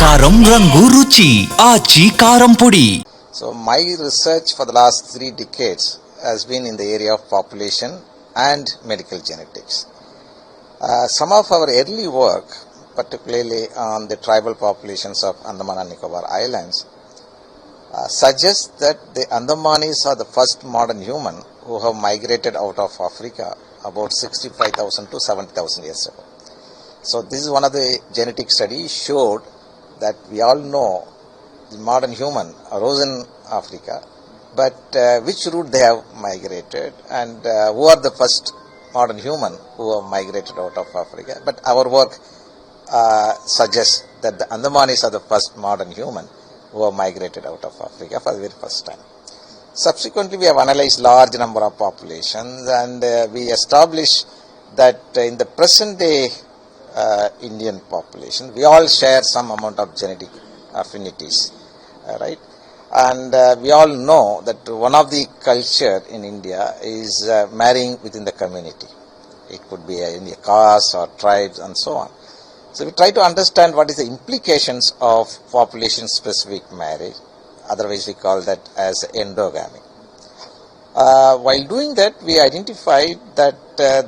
కారం రంగు రుచి ఆచి కారం పొడి. So my research for the last 3 decades has been in the area of population and medical genetics. Some of our early work, particularly on the tribal populations of Andaman and Nicobar Islands, suggests that the Andamanis are the first modern human who have migrated out of Africa about 65,000 to 70,000 years ago. So this is one of the genetic studies showed that we all know the modern human arose in Africa, but which route they have migrated and who are the first modern human who have migrated out of Africa. But our work suggests that the Andamanis are the first modern human who have migrated out of Africa for the very first time. Subsequently, we have analyzed large number of populations and we established that in the present day Indian population, we all share some amount of genetic affinities, right? And we all know that one of the culture in India is marrying within the community. It could be in the caste or tribes and so on. So we try to understand what is the implications of population-specific marriage. Otherwise, we call that as endogamy. While doing that, we identified that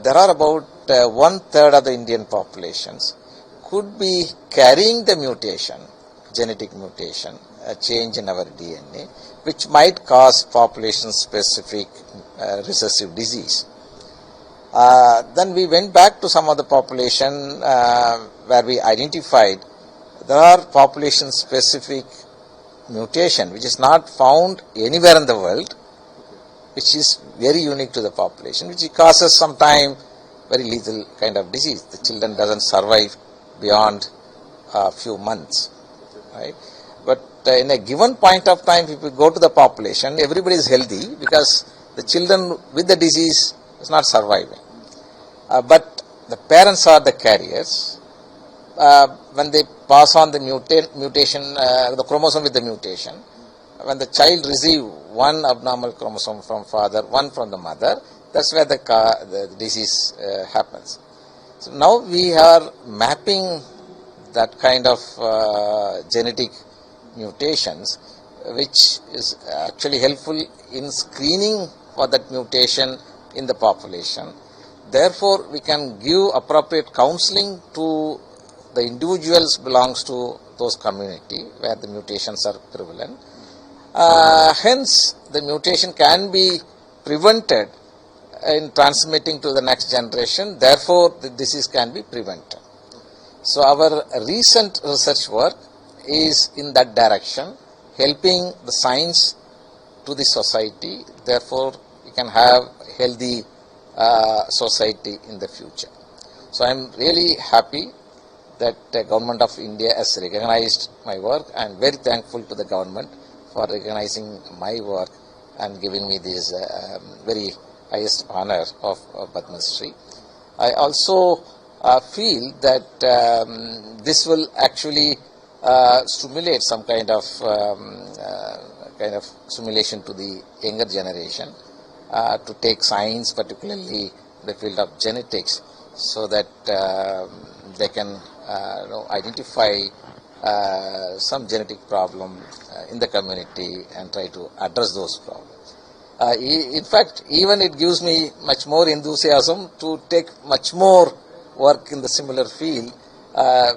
there are about 1/3 of the Indian populations could be carrying the mutation, genetic mutation, a change in our DNA, which might cause population-specific recessive disease. Then we went back to some of the population where we identified there are population-specific mutation which is not found anywhere in the world, which is very unique to the population, which causes sometime very lethal kind of disease. The children doesn't survive beyond a few months, right? But in a given point of time, if we go to the population, everybody is healthy because the children with the disease is not surviving. But the parents are the carriers. When they pass on the mutation, the chromosome with the mutation, when the child receives one abnormal chromosome from father, one from the mother, that's where the disease happens. So now we are mapping that kind of genetic mutations, which is actually helpful in screening for that mutation in the population. Therefore, we can give appropriate counseling to the individuals belongs to those community where the mutations are prevalent. Hence, the mutation can be prevented in transmitting to the next generation. Therefore, the disease can be prevented. So, our recent research work is in that direction, helping the science to the society. Therefore, we can have healthy society in the future. So, I am really happy that the government of India has recognized my work. I am very thankful to the government for recognizing my work and giving me this very highest honor of Padma Shri. I also feel that this will actually stimulate some kind of stimulation to the younger generation to take science, particularly the field of genetics, so that they can identify some genetic problem in the community and try to address those problems. In fact, even it gives me much more enthusiasm to take much more work in the similar field,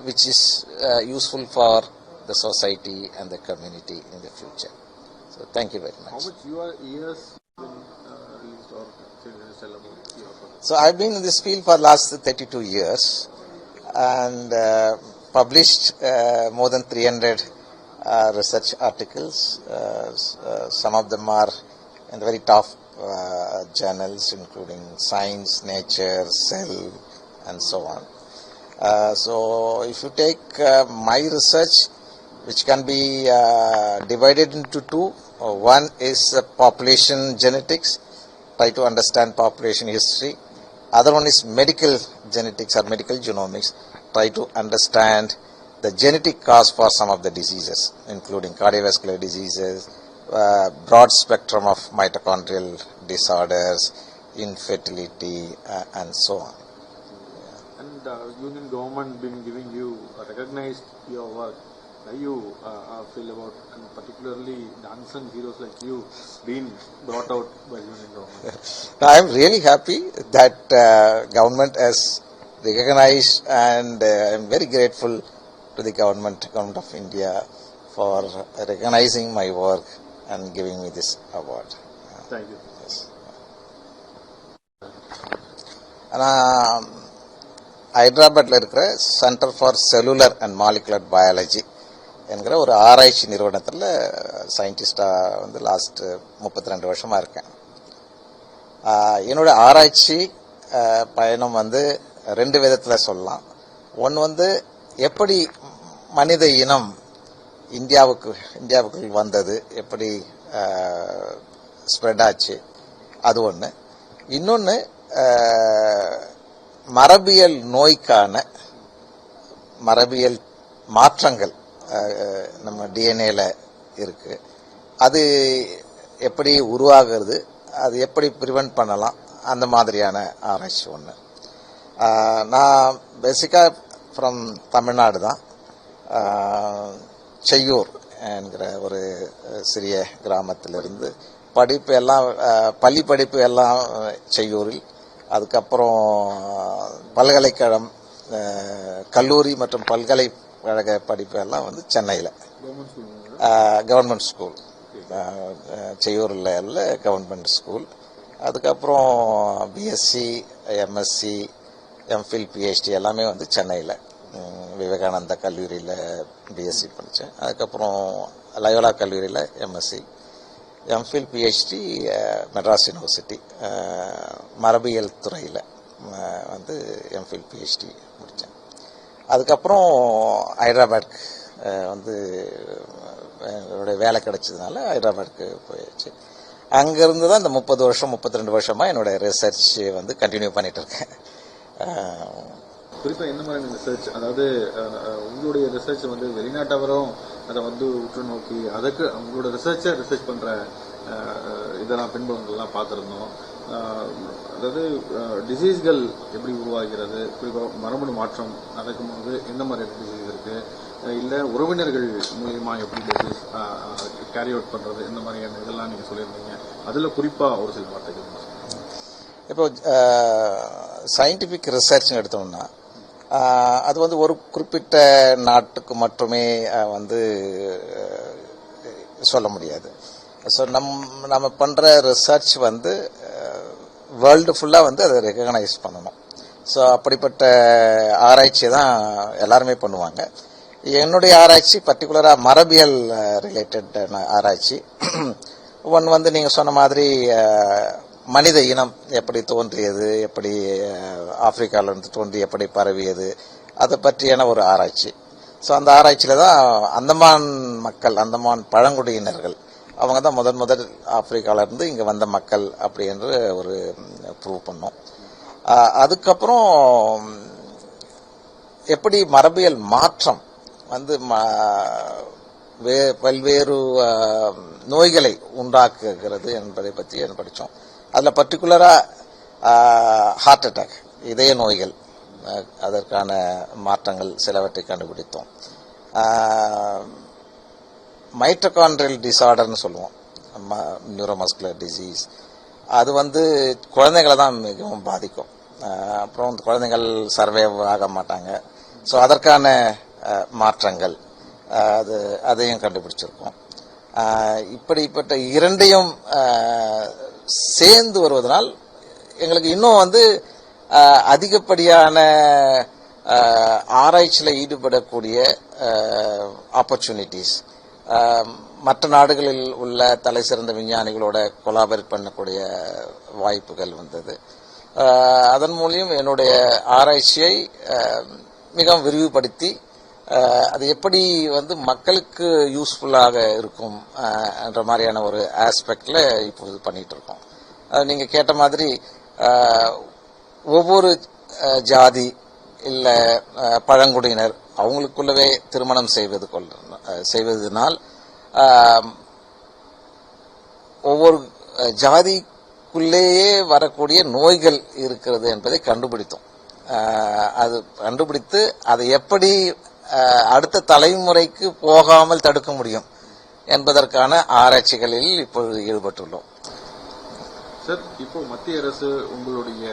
which is useful for the society and the community in the future. So, thank you very much. How much your years released or tell about your work? So, I've been in this field for last 32 years and published more than 300 research articles. Some of them are in the very top journals, including Science, Nature, Cell, and so on. So, if you take my research, which can be divided into two. One is population genetics, try to understand population history. Other one is medical genetics or medical genomics, try to understand the genetic cause for some of the diseases, including cardiovascular diseases, broad spectrum of mitochondrial disorders, infertility, and so on. And Union government been giving you recognized your work you feel about, and particularly the unsung heroes like you being brought out by union government? I am really happy that government has recognized, and I am very grateful to the government of India for recognizing my work and giving me this award. Thank you. Yes. நான் ஹைதராபாத்தில் இருக்கிற centre for cellular and molecular biology என்கிற ஒரு ஆராய்ச்சி நிறுவனத்தில் சயின்டிஸ்டாக வந்து last 32 வருஷமாக இருக்கேன். என்னோட ஆராய்ச்சி பயணம் வந்து 2 விதத்தில் சொல்லலாம். ஒன்று வந்து எப்படி மனித இனம் இந்தியாவுக்குள் வந்தது, எப்படி ஸ்ப்ரெட் ஆச்சு, அது ஒன்று. இன்னொன்று மரபியல் நோய்க்கான மரபியல் மாற்றங்கள் நம்ம டிஎன்ஏல இருக்கு, அது எப்படி உருவாகிறது, அது எப்படி ப்ரிவென்ட் பண்ணலாம், அந்த மாதிரியான ஆராய்ச்சி ஒன்று. நான் பேசிக்காக ஃப்ரம் தமிழ்நாடு தான். செய்யூர் என்கிற ஒரு சிறிய கிராமத்திலிருந்து படிப்பு எல்லாம் பள்ளி படிப்பு எல்லாம் செய்யூரில், அதுக்கப்புறம் பல்கலைக்கழகம், கல்லூரி மற்றும் பல்கலைக்கழக படிப்பு எல்லாம் வந்து சென்னையில் கவர்மெண்ட் ஸ்கூல், செய்யூரில் கவர்மெண்ட் ஸ்கூல். அதுக்கப்புறம் பிஎஸ்சி, எம்எஸ்சி, எம்ஃபில், பிஹெச்டி எல்லாமே வந்து சென்னையில் விவேகானந்தா கல்லூரியில் பிஎஸ்சி படித்தேன். அதுக்கப்புறம் லயோலா கல்லூரியில் MSc, MPhil, PhD Madras university மரபியல் துறையில் வந்து எம்ஃபில், பிஹெச்டி முடித்தேன். அதுக்கப்புறம் ஹைதராபாத்துக்கு வந்து என்னுடைய வேலை கிடைச்சதுனால ஹைதராபாத்துக்கு போயிடுச்சு. அங்கேருந்து தான் இந்த 30 வருஷம் 32 வருஷமாக என்னோட ரிசர்ச் வந்து கண்டினியூ பண்ணிட்டு இருக்கேன். குறிப்பாக என்ன மாதிரி ரிசர்ச், அதாவது உங்களுடைய ரிசர்ச் வந்து வெளிநாட்டவரும் அதை வந்து உற்று நோக்கி அதுக்கு உங்களோட ரிசர்ச் பண்ணுற இதெல்லாம் பின்புலங்கள்லாம் பார்த்துருந்தோம். அதாவது டிசீஸ்கள் எப்படி உருவாகிறது, குறிப்பாக மரபணு மாற்றம் நடக்கும்போது எந்த மாதிரி டிசீஸ் இருக்குது, இல்லை உறவினர்கள் மூலியமா எப்படி டிசீஸ் கேரி அவுட் பண்ணுறது, இந்த மாதிரியான இதெல்லாம் நீங்கள் சொல்லியிருந்தீங்க. அதில் குறிப்பாக ஒரு சில வார்த்தைகள். இப்போ சயின்டிஃபிக் ரிசர்ச்னு எடுத்தோம்னா அது வந்து ஒரு குறிப்பிட்ட நாட்டுக்கு மட்டுமே வந்து சொல்ல முடியாது. ஸோ நம்ம பண்ணுற ரிசர்ச் வந்து வேர்ல்டு ஃபுல்லாக வந்து அதை ரெகக்னைஸ் பண்ணணும். ஸோ அப்படிப்பட்ட ஆராய்ச்சி தான் எல்லாருமே பண்ணுவாங்க. என்னுடைய ஆராய்ச்சி பர்டிகுலராக மரபியல் ரிலேட்டட் ஆராய்ச்சி. ஒன்று வந்து நீங்கள் சொன்ன மாதிரி மனித இனம் எப்படி தோன்றியது, எப்படி ஆப்பிரிக்காவிலிருந்து தோன்றி எப்படி பரவியது, அதை பற்றியான ஒரு ஆராய்ச்சி. ஸோ அந்த ஆராய்ச்சியில் தான் அந்தமான் மக்கள், அந்தமான் பழங்குடியினர்கள், அவங்க தான் முதல் ஆப்பிரிக்காவிலிருந்து இங்கே வந்த மக்கள் அப்படி என்று ஒரு ப்ரூவ் பண்ணோம். அதுக்கப்புறம் எப்படி மரபியல் மாற்றம் வந்து பல்வேறு நோய்களை உண்டாக்குகிறது என்பதை பற்றி படித்தோம். அதில் பர்டிகுலராக ஹார்ட் அட்டாக், இதய நோய்கள், அதற்கான மாற்றங்கள் சிலவற்றை கண்டுபிடித்தோம். மைட்டோகாண்ட்ரியல் டிசார்டர்னு சொல்லுவோம், நியூரோமஸ்குலர் டிசீஸ், அது வந்து குழந்தைகளை தான் மிகவும் பாதிக்கும். அப்புறம் குழந்தைகள் சர்வைவ் ஆக மாட்டாங்க. ஸோ அதற்கான மாற்றங்கள் அதையும் கண்டுபிடிச்சிருக்கோம். இப்படிப்பட்ட இரண்டையும் சேர்ந்து வருவதனால் எங்களுக்கு இன்னும் வந்து அதிகப்படியான ஆராய்ச்சியில் ஈடுபடக்கூடிய ஆப்பர்ச்சுனிட்டிஸ், மற்ற நாடுகளில் உள்ள தலை சிறந்த விஞ்ஞானிகளோட கொலாபரேட் பண்ணக்கூடிய வாய்ப்புகள் வந்தது. அதன் மூலியம் என்னுடைய ஆராய்ச்சியை மிகவும் விரிவுபடுத்தி அது எப்படி வந்து மக்களுக்கு யூஸ்ஃபுல்லாக இருக்கும் என்ற மாதிரியான ஒரு ஆஸ்பெக்டில் இப்போது பண்ணிட்டு இருக்கோம். நீங்க கேட்ட மாதிரி ஒவ்வொரு ஜாதி இல்லை பழங்குடியினர் அவங்களுக்குள்ளவே திருமணம் செய்வதனால் ஒவ்வொரு ஜாதிக்குள்ளேயே வரக்கூடிய நோய்கள் இருக்கிறது என்பதை கண்டுபிடித்தோம். அது கண்டுபிடித்து அதை எப்படி அடுத்த தலைமுறைக்கு போகாமல் தடுக்க முடியும் என்பதற்கான ஆராய்ச்சிகளில் இப்பொழுது ஈடுபட்டுள்ளோம். சார், இப்போ மத்திய அரசு உங்களுடைய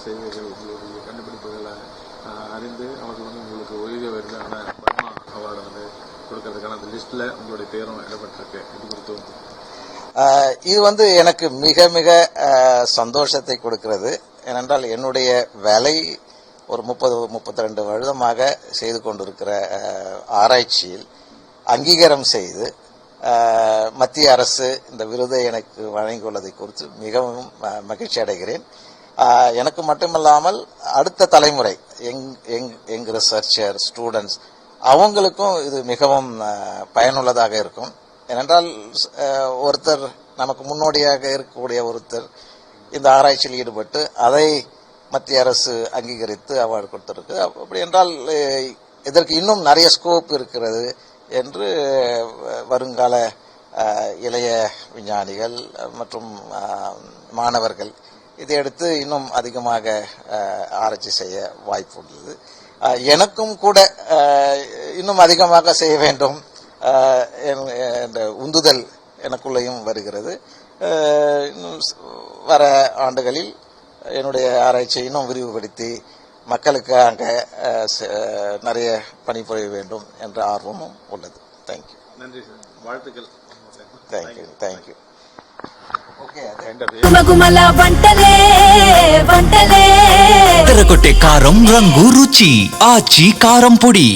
சேவைகள், உங்களுடைய கண்டுபிடிப்புகளை அறிந்து அவர்கள் உங்களுக்கு உயரிய விருதான பத்மா அவார்டு கொடுக்கறதுக்கான அந்த லிஸ்ட்ல உங்களுடைய பேரும் இடம்பெற்றிருக்கு. இது குறித்து இது எனக்கு மிக மிக சந்தோஷத்தை கொடுக்கிறது. ஏனென்றால் என்னுடைய வேலை ஒரு 32 வருடமாக செய்து கொண்டிருக்கிற ஆராய்ச்சியில் அங்கீகாரம் செய்து மத்திய அரசு இந்த விருதை எனக்கு வழங்கியுள்ளதை குறித்து மிகவும் மகிழ்ச்சி அடைகிறேன். எனக்கு மட்டுமல்லாமல் அடுத்த தலைமுறை எங் ரிசர்ச்சர் ஸ்டூடெண்ட்ஸ் அவங்களுக்கும் இது மிகவும் பயனுள்ளதாக இருக்கும். ஏனென்றால் ஒருத்தர் நமக்கு முன்னோடியாக இருக்கக்கூடிய ஒருத்தர் இந்த ஆராய்ச்சியில் ஈடுபட்டு அதை மத்திய அரசு அங்கீகரித்து அவார்டு கொடுத்திருக்கு. அப்படி என்றால் இதற்கு இன்னும் நிறைய ஸ்கோப் இருக்கிறது என்று வருங்கால இளைய விஞ்ஞானிகள் மற்றும் மாணவர்கள் இதை எடுத்து இன்னும் அதிகமாக ஆராய்ச்சி செய்ய வாய்ப்பு உள்ளது. எனக்கும் கூட இன்னும் அதிகமாக செய்ய வேண்டும் என்ற உந்துதல் எனக்குள்ளேயும் வருகிறது. வர ஆண்டுகளில் என்னுடைய ஆராய்ச்சியை இன்னும் விரிவுபடுத்தி மக்களுக்காக நிறைய பணிபுரிய வேண்டும் என்ற ஆர்வமும் உள்ளது. தேங்க்யூ. நன்றி சார். வாழ்த்துக்கள். தேங்க்யூ. తెరకొట్టే కారం రంగు రుచి ఆచి కారం పొడి.